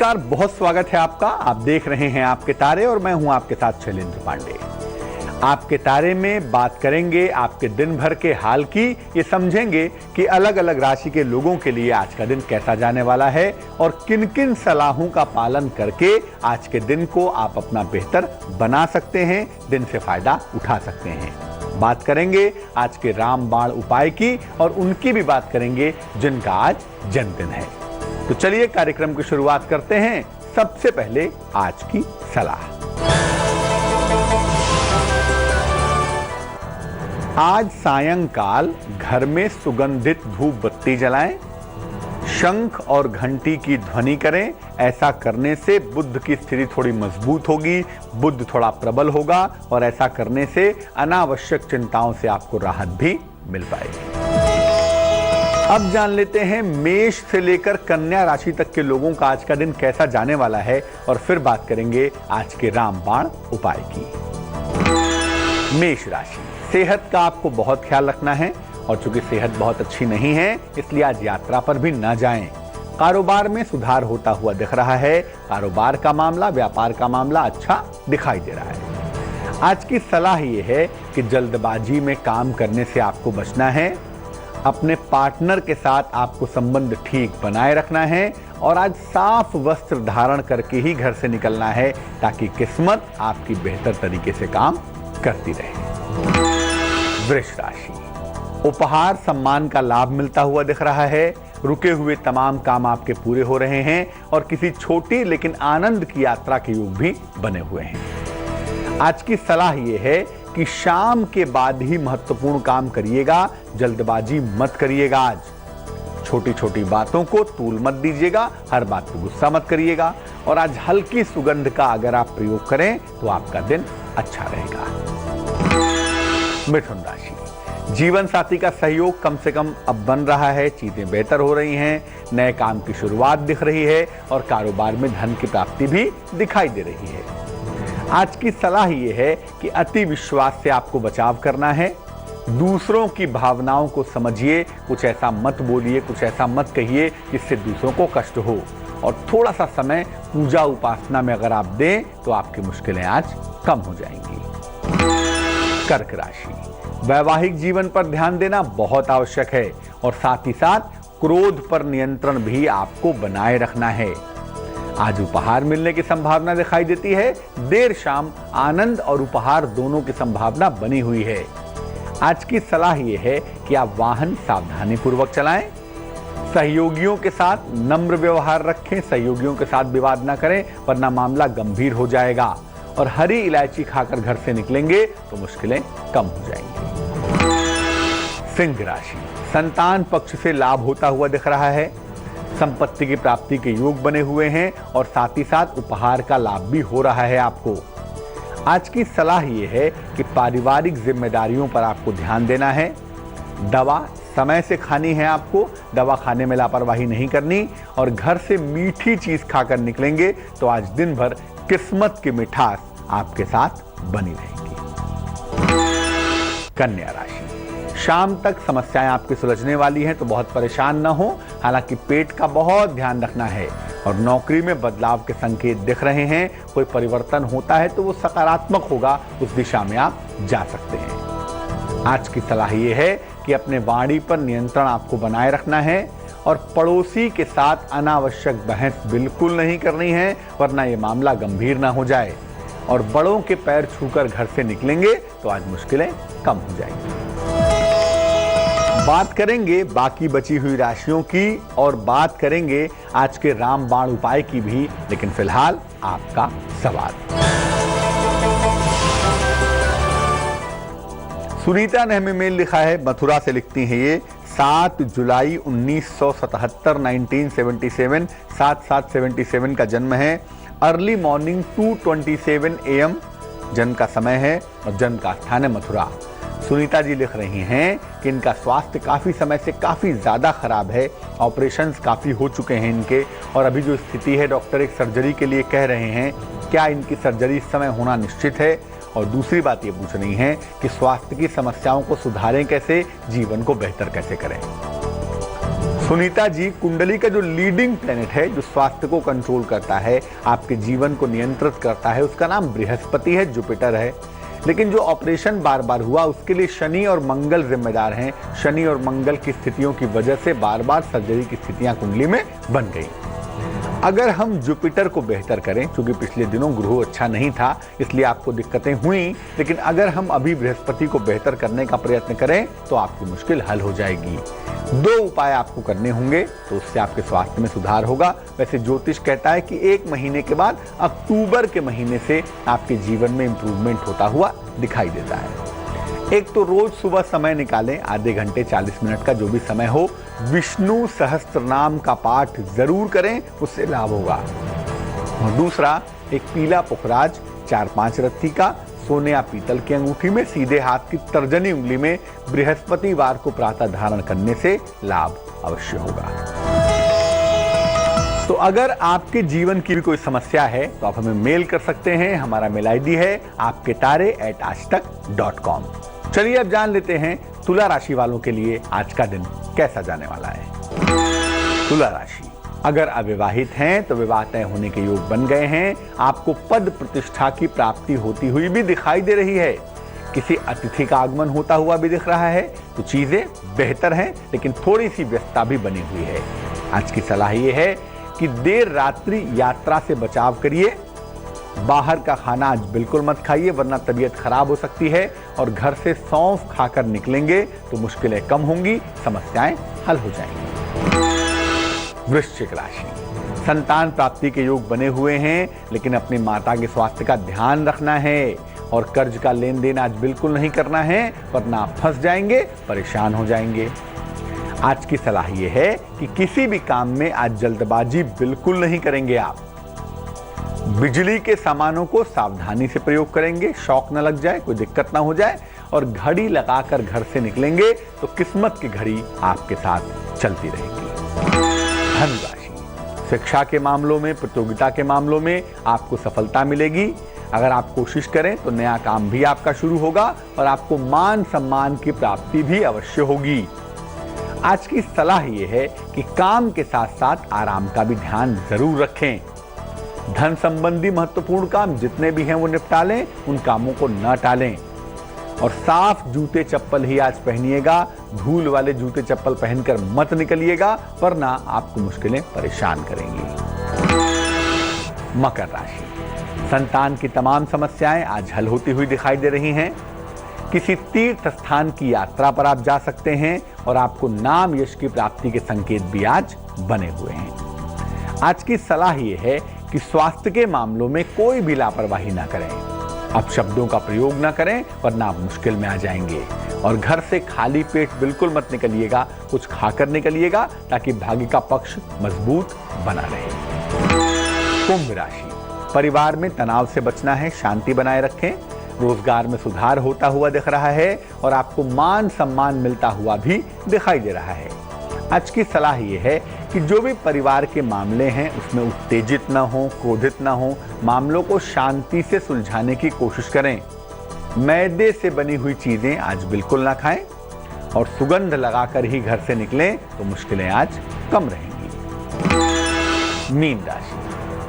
नमस्कार, बहुत स्वागत है आपका। आप देख रहे हैं आपके तारे और मैं हूं आपके साथ शैलेंद्र पांडे। आपके तारे में बात करेंगे आपके दिन भर के हाल की। ये समझेंगे कि अलग अलग राशि के लोगों के लिए आज का दिन कैसा जाने वाला है और किन किन सलाहों का पालन करके आज के दिन को आप अपना बेहतर बना सकते हैं, दिन से फायदा उठा सकते हैं। बात करेंगे आज के रामबाण उपाय की और उनकी भी बात करेंगे जिनका आज जन्मदिन है। तो चलिए कार्यक्रम की शुरुआत करते हैं। सबसे पहले आज की सलाह। आज सायंकाल घर में सुगंधित धूप बत्ती जलाएं, शंख और घंटी की ध्वनि करें। ऐसा करने से बुध की स्थिति थोड़ी मजबूत होगी, बुध थोड़ा प्रबल होगा और ऐसा करने से अनावश्यक चिंताओं से आपको राहत भी मिल पाएगी। अब जान लेते हैं मेष से लेकर कन्या राशि तक के लोगों का आज का दिन कैसा जाने वाला है और फिर बात करेंगे आज के रामबाण उपाय की। मेष राशि, सेहत का आपको बहुत ख्याल रखना है और चूंकि सेहत बहुत अच्छी नहीं है इसलिए आज यात्रा पर भी न जाएं। कारोबार में सुधार होता हुआ दिख रहा है। कारोबार का मामला, व्यापार का मामला अच्छा दिखाई दे रहा है। आज की सलाह यह है कि जल्दबाजी में काम करने से आपको बचना है। अपने पार्टनर के साथ आपको संबंध ठीक बनाए रखना है और आज साफ वस्त्र धारण करके ही घर से निकलना है ताकि किस्मत आपकी बेहतर तरीके से काम करती रहे। वृष राशि, उपहार सम्मान का लाभ मिलता हुआ दिख रहा है। रुके हुए तमाम काम आपके पूरे हो रहे हैं और किसी छोटी लेकिन आनंद की यात्रा के योग भी बने हुए हैं। आज की सलाह यह है कि शाम के बाद ही महत्वपूर्ण काम करिएगा, जल्दबाजी मत करिएगा। आज छोटी छोटी बातों को तूल मत दीजिएगा, हर बात को गुस्सा मत करिएगा और आज हल्की सुगंध का अगर आप प्रयोग करें तो आपका दिन अच्छा रहेगा। मिथुन राशि, जीवन साथी का सहयोग कम से कम अब बन रहा है, चीजें बेहतर हो रही हैं, नए काम की शुरुआत दिख रही है और कारोबार में धन की प्राप्ति भी दिखाई दे रही है। आज की सलाह यह है कि अति विश्वास से आपको बचाव करना है। दूसरों की भावनाओं को समझिए, कुछ ऐसा मत बोलिए, कुछ ऐसा मत कहिए जिससे दूसरों को कष्ट हो और थोड़ा सा समय पूजा उपासना में अगर आप दें तो आपकी मुश्किलें आज कम हो जाएंगी। कर्क राशि, वैवाहिक जीवन पर ध्यान देना बहुत आवश्यक है और साथ ही साथ क्रोध पर नियंत्रण भी आपको बनाए रखना है। आज उपहार मिलने की संभावना दिखाई देती है। देर शाम आनंद और उपहार दोनों की संभावना बनी हुई है। आज की सलाह यह है कि आप वाहन सावधानी पूर्वक चलाएं, सहयोगियों के साथ नम्र व्यवहार रखें, सहयोगियों के साथ विवाद ना करें वरना मामला गंभीर हो जाएगा और हरी इलायची खाकर घर से निकलेंगे तो मुश्किलें कम हो जाएंगी। सिंह राशि, संतान पक्ष से लाभ होता हुआ दिख रहा है। संपत्ति की प्राप्ति के योग बने हुए हैं और साथ ही साथ उपहार का लाभ भी हो रहा है आपको। आज की सलाह यह है कि पारिवारिक जिम्मेदारियों पर आपको ध्यान देना है। दवा समय से खानी है आपको, दवा खाने में लापरवाही नहीं करनी और घर से मीठी चीज खाकर निकलेंगे तो आज दिन भर किस्मत की मिठास आपके साथ बनी रहेगी। कन्या राशि, शाम तक समस्याएं आपकी सुलझने वाली हैं तो बहुत परेशान न हो। हालांकि पेट का बहुत ध्यान रखना है और नौकरी में बदलाव के संकेत दिख रहे हैं। कोई परिवर्तन होता है तो वो सकारात्मक होगा, उस दिशा में आप जा सकते हैं। आज की सलाह ये है कि अपने वाणी पर नियंत्रण आपको बनाए रखना है और पड़ोसी के साथ अनावश्यक बहस बिल्कुल नहीं करनी है वरना ये मामला गंभीर ना हो जाए और बड़ों के पैर छूकर घर से निकलेंगे तो आज मुश्किलें कम हो जाएंगी। बात करेंगे बाकी बची हुई राशियों की और बात करेंगे आज के रामबाण उपाय की भी, लेकिन फिलहाल आपका सवाल। सुनीता ने हमें मेल लिखा है, मथुरा से लिखती हैं ये। 7 जुलाई 1977 1977 7777 का जन्म है। अर्ली मॉर्निंग 2:27 AM जन्म का समय है और जन्म का स्थान है मथुरा। सुनीता जी लिख रही हैं कि इनका स्वास्थ्य काफ़ी समय से काफ़ी ज़्यादा खराब है, ऑपरेशंस काफ़ी हो चुके हैं इनके और अभी जो स्थिति है डॉक्टर एक सर्जरी के लिए कह रहे हैं। क्या इनकी सर्जरी इस समय होना निश्चित है? और दूसरी बात ये पूछ रही हैं कि स्वास्थ्य की समस्याओं को सुधारें कैसे, जीवन को बेहतर कैसे करें। सुनीता जी, कुंडली का जो लीडिंग प्लेनेट है, जो स्वास्थ्य को कंट्रोल करता है, आपके जीवन को नियंत्रित करता है, उसका नाम बृहस्पति है, जुपिटर है। लेकिन जो ऑपरेशन बार बार हुआ उसके लिए शनि और मंगल जिम्मेदार हैं। शनि और मंगल की स्थितियों की वजह से बार बार सर्जरी की स्थितियां कुंडली में बन गई। अगर हम जुपिटर को बेहतर करें, क्योंकि पिछले दिनों ग्रह अच्छा नहीं था इसलिए आपको दिक्कतें हुई, लेकिन अगर हम अभी बृहस्पति को बेहतर करने का प्रयत्न करें तो आपकी मुश्किल हल हो जाएगी। 2 उपाय आपको करने होंगे तो उससे आपके स्वास्थ्य में सुधार होगा। वैसे ज्योतिष कहता है कि 1 महीने के बाद अक्टूबर के महीने से आपके जीवन में इंप्रूवमेंट होता हुआ दिखाई देता है। एक तो रोज सुबह समय निकालें, आधे घंटे 40 मिनट का जो भी समय हो, विष्णु सहस्त्र नाम का पाठ जरूर करें, उससे लाभ होगा। और दूसरा, एक पीला पुखराज 4-5 रत्ती का सोने या पीतल की अंगूठी में सीधे हाथ की तर्जनी उंगली में बृहस्पतिवार को प्रातः धारण करने से लाभ अवश्य होगा। तो अगर आपके जीवन की भी कोई समस्या है तो आप हमें मेल कर सकते हैं। हमारा मेल आईडी है aapketare@aajtak.com। चलिए अब जान लेते हैं तुला राशि वालों के लिए आज का दिन कैसा जाने वाला है। तुला राशि, अगर अविवाहित हैं तो विवाह तय होने के योग बन गए हैं। आपको पद प्रतिष्ठा की प्राप्ति होती हुई भी दिखाई दे रही है। किसी अतिथि का आगमन होता हुआ भी दिख रहा है। तो चीजें बेहतर हैं, लेकिन थोड़ी सी व्यस्तता भी बनी हुई है। आज की सलाह यह है कि देर रात्रि यात्रा से बचाव करिए। बाहर का खाना आज बिल्कुल मत खाइए, वरना तबीयत खराब हो सकती है। और घर से सौंफ खाकर निकलेंगे तो मुश्किलें कम होंगी, समस्याएं हल हो जाएंगी। वृश्चिक राशि, संतान प्राप्ति के योग बने हुए हैं, लेकिन अपनी माता के स्वास्थ्य का ध्यान रखना है। और कर्ज का लेन देन आज बिल्कुल नहीं करना है, वरना आप फंस जाएंगे, परेशान हो जाएंगे। आज की सलाह यह है कि किसी भी काम में आज जल्दबाजी बिल्कुल नहीं करेंगे आप। बिजली के सामानों को सावधानी से प्रयोग करेंगे, शॉक न लग जाए, कोई दिक्कत ना हो जाए। और घड़ी लगाकर घर से निकलेंगे तो किस्मत की घड़ी आपके साथ चलती रहेगी। धन राशि, शिक्षा के मामलों में, प्रतियोगिता के मामलों में आपको सफलता मिलेगी। अगर आप कोशिश करें तो नया काम भी आपका शुरू होगा और आपको मान सम्मान की प्राप्ति भी अवश्य होगी। आज की सलाह यह है कि काम के साथ साथ आराम का भी ध्यान जरूर रखें। धन संबंधी महत्वपूर्ण काम जितने भी हैं वो निपटा लें, उन कामों को न टालें। और साफ जूते चप्पल ही आज पहनिएगा। धूल वाले जूते चप्पल पहनकर मत निकलिएगा, वरना आपको मुश्किलें परेशान करेंगी। मकर राशि, संतान की तमाम समस्याएं आज हल होती हुई दिखाई दे रही हैं। किसी तीर्थ स्थान की यात्रा पर आप जा सकते हैं और आपको नाम यश की प्राप्ति के संकेत भी आज बने हुए हैं। आज की सलाह यह है कि स्वास्थ्य के मामलों में कोई भी लापरवाही ना करें। अब शब्दों का प्रयोग ना करें, वरना आप मुश्किल में आ जाएंगे। और घर से खाली पेट बिल्कुल मत निकलिएगा, कुछ खाकर निकलिएगा ताकि भाग्य का पक्ष मजबूत बना रहे। कुंभ राशि, परिवार में तनाव से बचना है, शांति बनाए रखें। रोजगार में सुधार होता हुआ दिख रहा है और आपको मान सम्मान मिलता हुआ भी दिखाई दे रहा है। आज की सलाह यह है कि जो भी परिवार के मामले हैं उसमें उत्तेजित ना हो, क्रोधित ना हो, मामलों को शांति से सुलझाने की कोशिश करें। मैदे से बनी हुई चीजें आज बिल्कुल ना खाएं और सुगंध लगाकर ही घर से निकलें तो मुश्किलें आज कम रहेंगी। मीन राशि,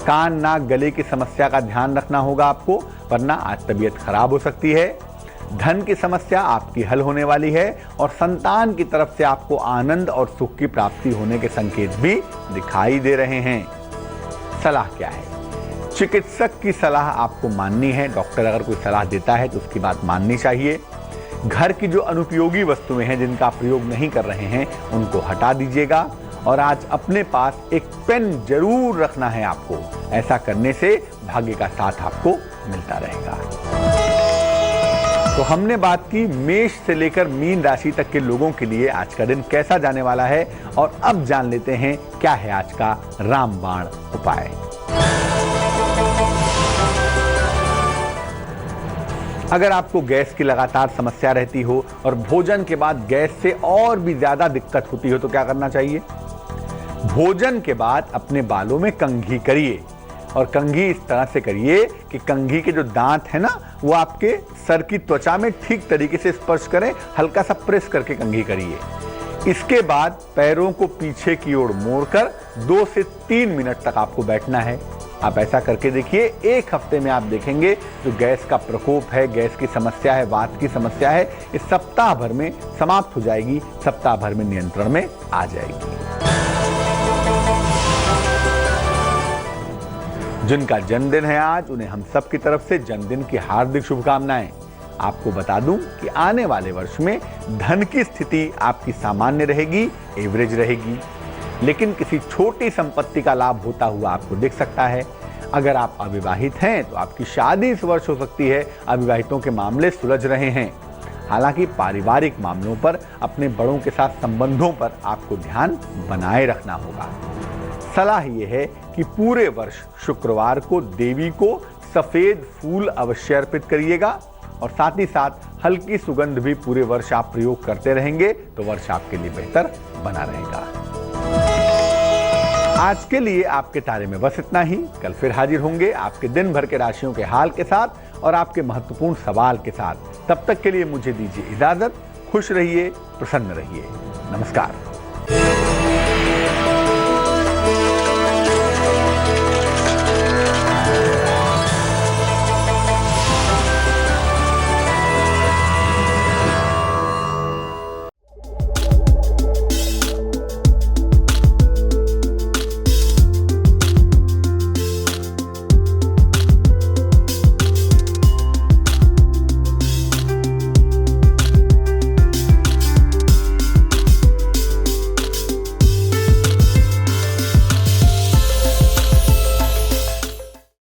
कान नाक गले की समस्या का ध्यान रखना होगा आपको, वरना आज तबीयत खराब हो सकती है। धन की समस्या आपकी हल होने वाली है और संतान की तरफ से आपको आनंद और सुख की प्राप्ति होने के संकेत भी दिखाई दे रहे हैं। सलाह क्या है? चिकित्सक की सलाह आपको माननी है। डॉक्टर अगर कोई सलाह देता है तो उसकी बात माननी चाहिए। घर की जो अनुपयोगी वस्तुएं हैं जिनका प्रयोग नहीं कर रहे हैं उनको हटा दीजिएगा। और आज अपने पास एक पेन जरूर रखना है आपको। ऐसा करने से भाग्य का साथ आपको मिलता रहेगा। तो हमने बात की मेष से लेकर मीन राशि तक के लोगों के लिए आज का दिन कैसा जाने वाला है। और अब जान लेते हैं क्या है आज का रामबाण उपाय। अगर आपको गैस की लगातार समस्या रहती हो और भोजन के बाद गैस से और भी ज्यादा दिक्कत होती हो तो क्या करना चाहिए? भोजन के बाद अपने बालों में कंघी करिए और कंघी इस तरह से करिए कि कंघी के जो दांत है ना वो आपके सर की त्वचा में ठीक तरीके से स्पर्श करें। हल्का सा प्रेस करके कंघी करिए। इसके बाद पैरों को पीछे की ओर मोड़कर 2 से 3 मिनट तक आपको बैठना है। आप ऐसा करके देखिए, 1 हफ्ते में आप देखेंगे जो गैस का प्रकोप है, गैस की समस्या है, वात की समस्या है, इस सप्ताह भर में समाप्त हो जाएगी, सप्ताह भर में नियंत्रण में आ जाएगी। जिनका जन्मदिन है आज, उन्हें हम सब की तरफ से जन्मदिन की हार्दिक शुभकामनाएं। आपको बता दूं कि आने वाले वर्ष में धन की स्थिति आपकी सामान्य रहेगी, एवरेज रहेगी, लेकिन किसी छोटी संपत्ति का लाभ होता हुआ आपको दिख सकता है। अगर आप अविवाहित हैं तो आपकी शादी इस वर्ष हो सकती है। अविवाहितों के मामले सुलझ रहे हैं। हालांकि पारिवारिक मामलों पर, अपने बड़ों के साथ संबंधों पर आपको ध्यान बनाए रखना होगा। सलाह यह है कि पूरे वर्ष शुक्रवार को देवी को सफेद फूल अवश्य अर्पित करिएगा और साथ ही साथ हल्की सुगंध भी पूरे वर्ष आप प्रयोग करते रहेंगे तो वर्ष आपके लिए बेहतर बना रहेगा। आज के लिए आपके तारे में बस इतना ही। कल फिर हाजिर होंगे आपके दिन भर के राशियों के हाल के साथ और आपके महत्वपूर्ण सवाल के साथ। तब तक के लिए मुझे दीजिए इजाजत। खुश रहिए, प्रसन्न रहिए। नमस्कार।